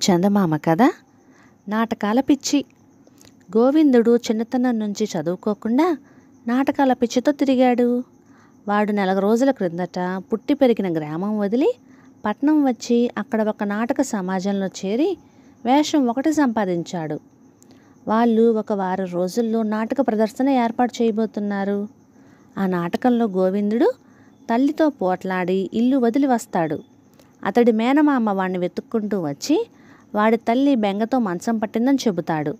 చందమామ కథ. నాటకాల పిచ్చి. గోవిందుడు చిన్నతనం నుంచి చదువుకోకుండా నాటకాల పిచ్చితో తిరిగాడు. వాడు నెల రోజుల క్రిందట పుట్టి పెరిగిన గ్రామం వదిలి పట్నం వచ్చి అక్కడ ఒక నాటక సమాజంలో చేరి వేషం ఒకటి సంపాదించాడు. వాళ్ళు ఒక వారం రోజుల్లో నాటక ప్రదర్శన ఏర్పాటు చేయబోతున్నారు. ఆ నాటకంలో గోవిందుడు తల్లితో పోట్లాడి ఇల్లు వదిలి వస్తాడు. అతడి మేనమామ వాడిని వెతుక్కుంటూ వచ్చి వాడి తల్లి బెంగతో మంచం పట్టిందని చెబుతాడు.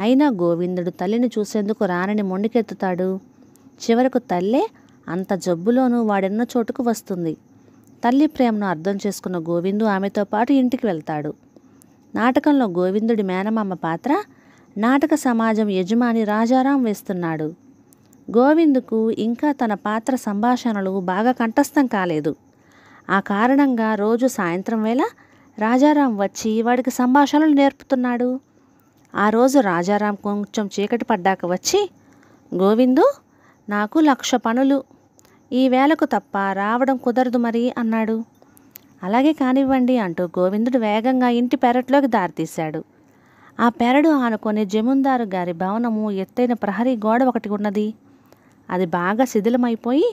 అయినా గోవిందుడు తల్లిని చూసేందుకు రానని మొండికెత్తుతాడు. చివరకు తల్లే అంత జబ్బులోనూ వాడెన్న చోటుకు వస్తుంది. తల్లి ప్రేమను అర్థం చేసుకున్న గోవిందు ఆమెతో పాటు ఇంటికి వెళ్తాడు. నాటకంలో గోవిందుడి మేనమామ పాత్ర నాటక సమాజం యజమాని రాజారాం వేస్తున్నాడు. గోవిందుకు ఇంకా తన పాత్ర సంభాషణలు బాగా కంఠస్థం కాలేదు. ఆ కారణంగా రోజు సాయంత్రం వేళ రాజారాం వచ్చి వాడికి సంభాషణలు నేర్పుతున్నాడు. ఆ రోజు రాజారాం కొంచెం చీకటి పడ్డాక వచ్చి, గోవిందు, నాకు 1,00,000 పనులు, ఈ వేళకు తప్ప రావడం కుదరదు మరి అన్నాడు. అలాగే కానివ్వండి అంటూ గోవిందుడు వేగంగా ఇంటి పెరట్లోకి దారితీశాడు. ఆ పెరడు ఆనుకొని జమీందారు గారి భవనము ఎత్తైన ప్రహరీ గోడ ఒకటి ఉన్నది. అది బాగా శిథిలమైపోయి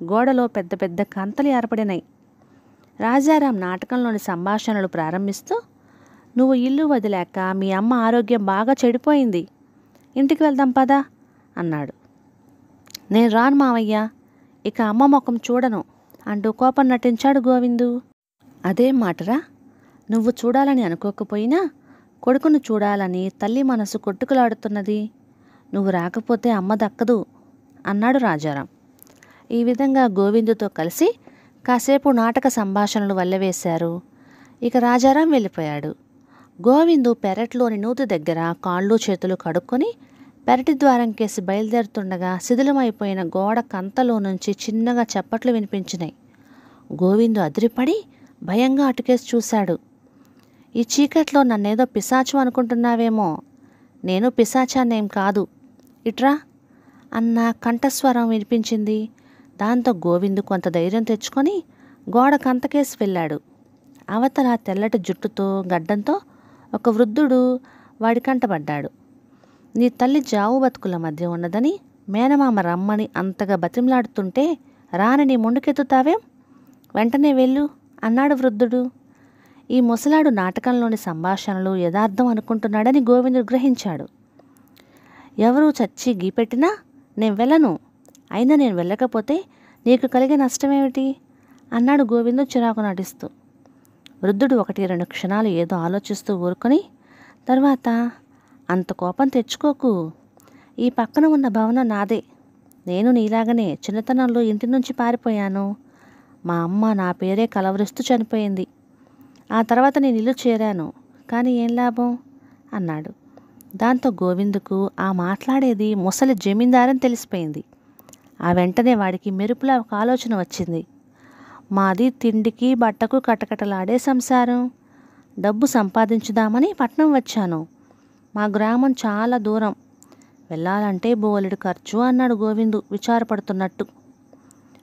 గోడలో పెద్ద పెద్ద కంతలు ఏర్పడినాయి. రాజారాం నాటకంలోని సంభాషణలు ప్రారంభిస్తూ, నువ్వు ఇల్లు వదిలాక మీ అమ్మ ఆరోగ్యం బాగా చెడిపోయింది, ఇంటికి వెళ్దాం పదా అన్నాడు. నేను రాను మావయ్య, ఇక అమ్మ ముఖం చూడను అంటూ కోపం నటించాడు గోవిందు. అదేం మాటరా, నువ్వు చూడాలని అనుకోకపోయినా కొడుకును చూడాలని తల్లి మనసు కొట్టుకులాడుతున్నది, నువ్వు రాకపోతే అమ్మ దక్కదు అన్నాడు రాజారాం. ఈ విధంగా గోవిందుతో కలిసి కాసేపు నాటక సంభాషణలు వల్లవేశారు. ఇక రాజారాం వెళ్ళిపోయాడు. గోవిందు పెరట్లోని నూతి దగ్గర కాళ్ళు చేతులు కడుక్కొని పెరటి ద్వారం కేసి బయలుదేరుతుండగా శిథిలమైపోయిన గోడ కంతలో నుంచి చిన్నగా చప్పట్లు వినిపించినాయి. గోవిందు అదిరిపడి భయంగా అటుకేసి చూశాడు. ఈ చీకట్లో నన్నేదో పిశాచం అనుకుంటున్నావేమో, నేను పిశాచాన్నేం కాదు, ఇట్రా అన్న కంఠస్వరం వినిపించింది. దాంతో గోవిందు కొంత ధైర్యం తెచ్చుకొని గోడ కంతకేసి వెళ్ళాడు. అవతల తెల్లటి జుట్టుతో గడ్డంతో ఒక వృద్ధుడు వాడి కంటపడ్డాడు. నీ తల్లి జావు బతుకుల మధ్య ఉన్నదని మేనమామ రమ్మని అంతగా బతిమలాడుతుంటే రానని మొండుకెత్తుతావేం, వెంటనే వెళ్ళు అన్నాడు వృద్ధుడు. ఈ ముసలాడు నాటకంలోని సంభాషణలు యథార్థం అనుకుంటున్నాడని గోవిందుడు గ్రహించాడు. ఎవరూ చచ్చి గీపెట్టినా నేను వెళ్ళను, అయినా నేను వెళ్ళకపోతే నీకు కలిగే నష్టమేమిటి అన్నాడు గోవిందు చిరాకు నటిస్తూ. వృద్ధుడు 1-2 క్షణాలు ఏదో ఆలోచిస్తూ ఊరుకొని తర్వాత, అంత కోపం తెచ్చుకోకు, ఈ పక్కన ఉన్న భవనం నాదే, నేను నీలాగనే చిన్నతనంలో ఇంటి నుంచి పారిపోయాను, మా అమ్మ నా పేరే కలవరిస్తూ చనిపోయింది, ఆ తర్వాత నేను ఇల్లు చేరాను, కానీ ఏం లాభం అన్నాడు. దాంతో గోవిందుకు ఆ మాట్లాడేది ముసలి జమీందారని తెలిసిపోయింది. ఆ వెంటనే వాడికి మెరుపులా ఒక ఆలోచన వచ్చింది. మాది తిండికి బట్టకు కటకటలాడే సంసారం, డబ్బు సంపాదించుదామని పట్నం వచ్చాను, మా గ్రామం చాలా దూరం, వెళ్ళాలంటే బోలెడు ఖర్చు అన్నాడు గోవిందు విచారపడుతున్నట్టు.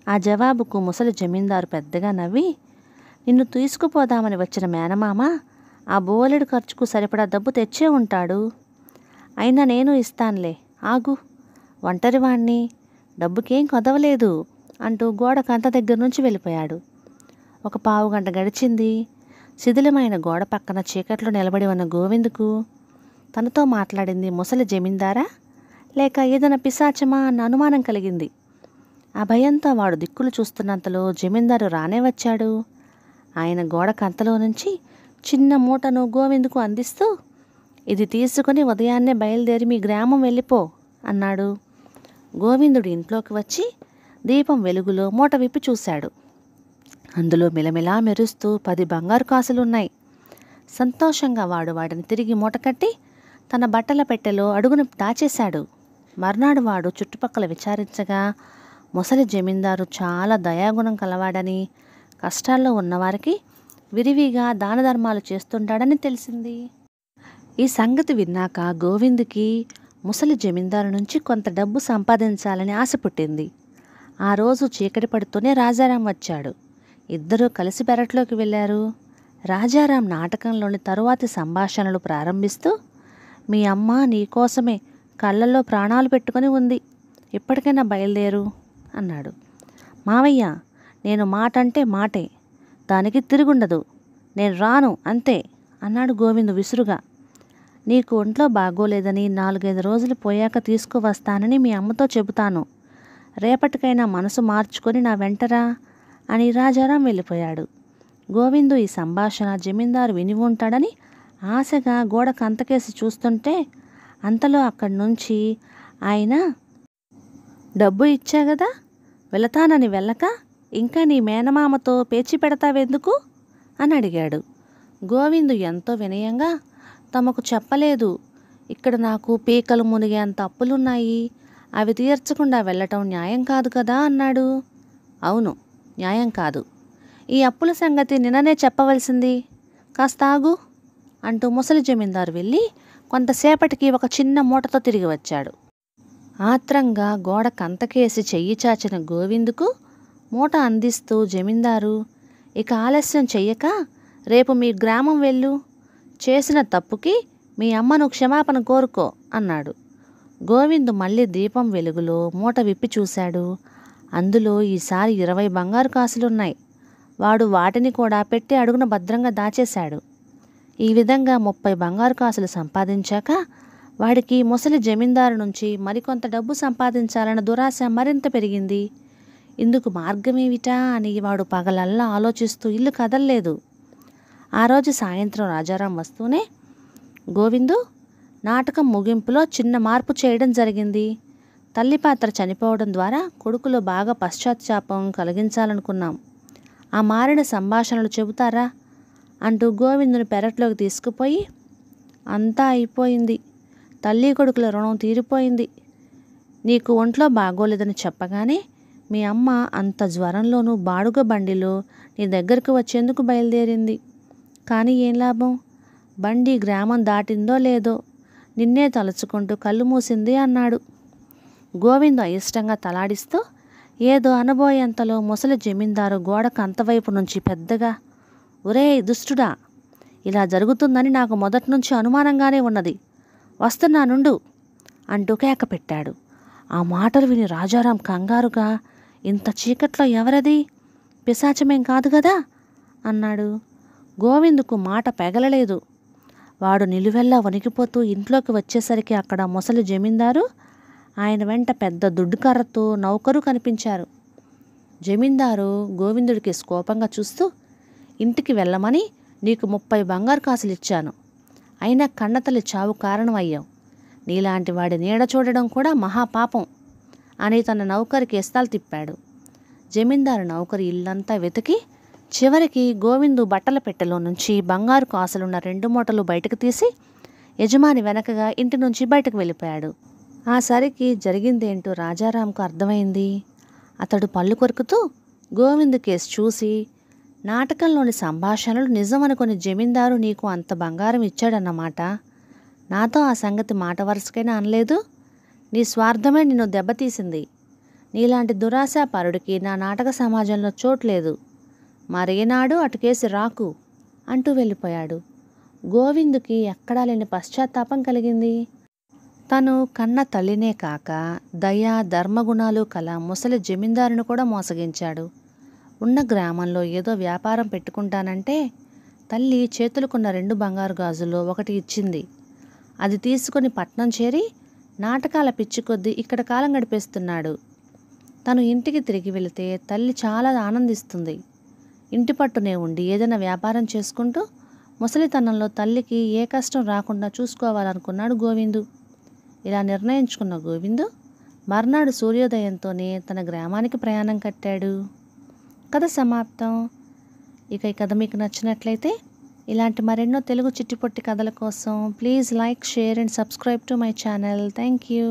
ఆ జవాబుకు ముసలి జమీందారు పెద్దగా నవ్వి, నిన్ను తీసుకుపోదామని వచ్చిన మేనమామ ఆ బోలెడు ఖర్చుకు సరిపడా డబ్బు తెచ్చే ఉంటాడు, అయినా నేను ఇస్తానులే, ఆగు, ఒంటరివాణ్ణి, డబ్బుకేం కొదవలేదు అంటూ గోడ కంత దగ్గర నుంచి వెళ్ళిపోయాడు. ఒక పావుగంట గడిచింది. శిథిలమైన గోడ పక్కన చీకట్లో నిలబడి ఉన్న గోవిందుకు తనతో మాట్లాడింది ముసలి జమీందారా లేక ఏదైనా పిశాచమా అన్న అనుమానం కలిగింది. ఆ భయంతో వాడు దిక్కులు చూస్తున్నంతలో జమీందారు రానే వచ్చాడు. ఆయన గోడ కంతలో నుంచి చిన్న మూటను గోవిందుకు అందిస్తూ, ఇది తీసుకుని ఉదయాన్నే బయలుదేరి మీ గ్రామం వెళ్ళిపో అన్నాడు. గోవిందుడు ఇంట్లోకి వచ్చి దీపం వెలుగులో మూట విప్పి చూశాడు. అందులో మిలమిలా మెరుస్తూ 10 బంగారు కాసులున్నాయి. సంతోషంగా వాడు వాటిని తిరిగి మూట కట్టి తన బట్టల పెట్టెలో అడుగున దాచేశాడు. మర్నాడు వాడు చుట్టుపక్కల విచారించగా ముసలి జమీందారు చాలా దయాగుణం కలవాడని, కష్టాల్లో ఉన్నవారికి విరివిగా దాన ధర్మాలు చేస్తుంటాడని తెలిసింది. ఈ సంగతి విన్నాక గోవిందుకి ముసలి జమీందారు నుంచి కొంత డబ్బు సంపాదించాలని ఆశ పుట్టింది. ఆ రోజు చీకటి పడుతూనే రాజారాం వచ్చాడు. ఇద్దరూ కలిసి పెరట్లోకి వెళ్ళారు. రాజారాం నాటకంలోని తరువాతి సంభాషణలు ప్రారంభిస్తూ, మీ అమ్మ నీకోసమే కళ్ళల్లో ప్రాణాలు పెట్టుకొని ఉంది, ఇప్పటికైనా బయలుదేరు అన్నాడు. మావయ్య, నేను మాట అంటే మాటే, దానికి తిరుగుండదు, నేను రాను అంతే అన్నాడు గోవిందు విసురుగా. నీకు ఒంట్లో బాగోలేదని 4-5 రోజులు పోయాక తీసుకువస్తానని మీ అమ్మతో చెబుతాను, రేపటికైనా మనసు మార్చుకొని నా వెంటరా అని రాజారాం వెళ్ళిపోయాడు. గోవిందు ఈ సంభాషణ జమీందారు విని ఉంటాడని ఆశగా గోడ కంతకేసి చూస్తుంటే, అంతలో అక్కడి నుంచి ఆయన, డబ్బు ఇచ్చా గదా, వెళతానని వెళ్ళక ఇంకా నీ మేనమామతో పేచి పెడతావెందుకు అని అడిగాడు. గోవిందు ఎంతో వినయంగా, తమకు చెప్పలేదు, ఇక్కడ నాకు పీకలు మునిగేంత అప్పులున్నాయి, అవి తీర్చకుండా వెళ్ళటం న్యాయం కాదు కదా అన్నాడు. అవును, న్యాయం కాదు, ఈ అప్పుల సంగతి నిన్ననే చెప్పవలసింది, కాస్త ఆగు అంటూ ముసలి జమీందారు వెళ్ళి కొంతసేపటికి ఒక చిన్న మూటతో తిరిగి వచ్చాడు. ఆత్రంగా గోడ కంతకేసి చెయ్యి చాచిన గోవిందుకు మూట అందిస్తూ జమీందారు, ఇక ఆలస్యం చెయ్యక రేపు మీ గ్రామం వెళ్ళు, చేసిన తప్పుకి మీ అమ్మను క్షమాపణ కోరుకో అన్నాడు. గోవిందు మళ్ళీ దీపం వెలుగులో మూట విప్పి చూశాడు. అందులో ఈసారి 20 బంగారు కాసులున్నాయి. వాడు వాటిని కూడా పెట్టి అడుగున భద్రంగా దాచేశాడు. ఈ విధంగా 30 బంగారు కాసులు సంపాదించాక వాడికి ముసలి జమీందారు నుంచి మరికొంత డబ్బు సంపాదించాలన్న దురాశ మరింత పెరిగింది. ఇందుకు మార్గమేమిటా అని వాడు పగలల్లా ఆలోచిస్తూ ఇల్లు కదల్లేదు. ఆ రోజు సాయంత్రం రాజారాం వస్తూనే, గోవిందు, నాటకం ముగింపులో చిన్న మార్పు చేయడం జరిగింది. తల్లి పాత్ర చనిపోవడం ద్వారా కొడుకులో బాగా పశ్చాత్తాపం కలిగించాలనుకున్నాం. ఆ మారిన సంభాషణలు చెబుతారా అంటూ గోవిందుని పెరట్లోకి తీసుకుపోయి, అంతా అయిపోయింది, తల్లి కొడుకుల రుణం తీరిపోయింది. నీకు ఒంట్లో బాగోలేదని చెప్పగానే మీ అమ్మ అంత జ్వరంలోనూ బాడుగ బండిలో నీ దగ్గరకు వచ్చేందుకు బయలుదేరింది. కానీ ఏం లాభం, బండి గ్రామం దాటిందో లేదో నిన్నే తలుచుకుంటూ కళ్ళు మూసింది అన్నాడు. గోవిందు అయిష్టంగా తలాడిస్తూ ఏదో అనబోయేంతలో ముసలి జమీందారు గోడకు అంతవైపు నుంచి పెద్దగా, ఒరే దుష్టుడా, ఇలా జరుగుతుందని నాకు మొదటి నుంచి అనుమానంగానే ఉన్నది, వస్తున్నానుండు అంటూ కేక పెట్టాడు. ఆ మాటలు విని రాజారాం కంగారుగా, ఇంత చీకట్లో ఎవరది, పిశాచమేం కాదు కదా అన్నాడు. గోవిందుకు మాట పెగలలేదు. వాడు నిలువెల్లా వణికిపోతూ ఇంట్లోకి వచ్చేసరికి అక్కడ ముసలి జమీందారు, ఆయన వెంట పెద్ద దుడ్డుకర్రతో నౌకరు కనిపించారు. జమీందారు గోవిందుడికి కోపంగా చూస్తూ, ఇంటికి వెళ్ళమని నీకు 30 బంగారు కాసులు ఇచ్చాను, అయినా కన్నతల్లి చావు కారణం అయ్యావు, నీలాంటి వాడి నీడ చూడడం కూడా మహాపాపం అని తన నౌకరికి ఎస్తాలు తిప్పాడు. జమీందారు నౌకరు ఇల్లంతా వెతికి చివరికి గోవిందు బట్టల పెట్టెలో నుంచి బంగారు కాసులున్న 2 మూటలు బయటకు తీసి యజమాని వెనకగా ఇంటి నుంచి బయటకు వెళ్ళిపోయాడు. ఆ సరికి జరిగిందేంటో రాజారాంకు అర్థమైంది. అతడు పళ్ళు కొరుకుతూ గోవిందు కేసు చూసి, నాటకంలోని సంభాషణలు నిజమనుకొని జమీందారు నీకు అంత బంగారం ఇచ్చాడన్నమాట, నాతో ఆ సంగతి మాట వరుసకైనా అనలేదు, నీ స్వార్థమే నిన్ను దెబ్బతీసింది, నీలాంటి దురాశాపరుడికి నా నాటక సమాజంలో చోట్లేదు, మరేనాడు అటుకేసి రాకు అంటూ వెళ్ళిపోయాడు. గోవిందుకి ఎక్కడా లేని పశ్చాత్తాపం కలిగింది. తను కన్న తల్లినే కాక దయా ధర్మగుణాలు కల ముసలి జమీందారును కూడా మోసగించాడు. ఉన్న గ్రామంలో ఏదో వ్యాపారం పెట్టుకుంటానంటే తల్లి చేతులకున్న 2 బంగారు గాజుల్లో ఒకటి ఇచ్చింది. అది తీసుకుని పట్నం చేరి నాటకాల పిచ్చి కొద్దీ ఇక్కడ కాలం గడిపేస్తున్నాడు. తను ఇంటికి తిరిగి వెళితే తల్లి చాలా ఆనందిస్తుంది. ఇంటి పట్టునే ఉండి ఏదైనా వ్యాపారం చేసుకుంటూ ముసలితనంలో తల్లికి ఏ కష్టం రాకుండా చూసుకోవాలనుకున్నాడు గోవిందు. ఇలా నిర్ణయించుకున్న గోవిందు మర్నాడు సూర్యోదయంతోనే తన గ్రామానికి ప్రయాణం కట్టాడు. కథ సమాప్తం. ఇక ఈ కథ మీకు నచ్చినట్లయితే ఇలాంటి మరెన్నో తెలుగు చిట్టిపొట్టి కథల కోసం please like, share and subscribe to my channel. Thank you.